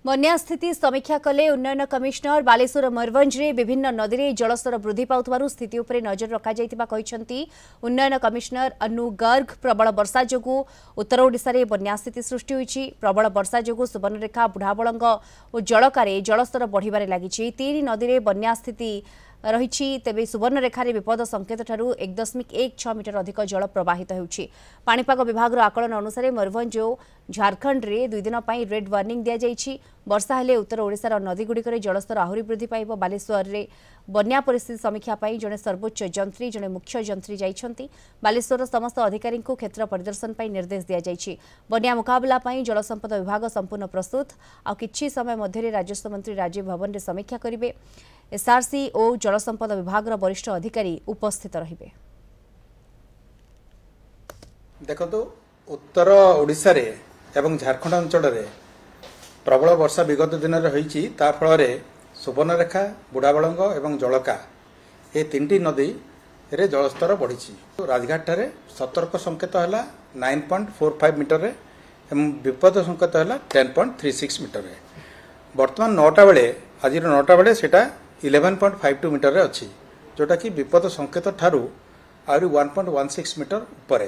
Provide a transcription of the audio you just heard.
बन्या स्थिति समीक्षा कले उन्नयन कमिशनर बालेश्वर मयूरभंज में विभिन्न नदी में जलस्तर वृद्धि पाउथबारु स्थिति उपर नजर रखा उन्नयन कमिशनर अनु गर्ग प्रबल वर्षा जोगु उत्तर ओडिशा रे बन्या स्थिति सृष्टि होईछि। प्रबल वर्षा जोगु सुवर्णरेखा बुढ़ाबलंग और जलकार जलस्तर बढ़िबारे लागिछि। तीन नदी में बन्या स्थिति रही तेबे सुवर्णरेखा विपद संकेत ठारू 1.16 मीटर अधिक जल प्रवाहित होउछि। पाणीपाग विभाग आकलन अनुसार मयूरभंज और झारखंड रे 2 दिन पई रेड वार्निंग दिया जाइछि। वर्षा हेले उत्तर ओडिशार नदी गुड़िकर जलस्तर आहुरी वृद्धि पाइब। बालेश्वर रे बन्या परिस्थिति समीक्षा पाई जने सर्वोच्च जंत्री जने मुख्य जंत्री जाइछंती। बालेश्वर समस्त अधिकारी को क्षेत्र परिदर्शन पाई निर्देश दिया जाइछि। बन्या मुकाबला पाई जलसंपद विभाग संपूर्ण प्रस्तुत। आ किछि समय मध्य राजस्व मंत्री राजीव भवन रे समीक्षा करिवे। एसआरसी और जलसंपद विभाग वरिष्ठ अधिकारी उपस्थित रहिबे। देखो उत्तर ओडिशा रे एवं झारखंड अंचल रे प्रबल वर्षा विगत दिन रही फल सुवर्णरेखा बुढ़ाबलंग एवं जलका ये तीनटी नदी रे जलस्तर बढ़ी। राजघाट ठारे सतर्क संकेत है 9.45 मीटर एवं विपद संकेत है 10.36 मीटर। बर्तमान 9टा बेले आज 9टा बेले सेटा 11.52 मीटर अच्छी जोटा कि विपद संकेत ठारू आहरी 1.16 मीटर ऊपर।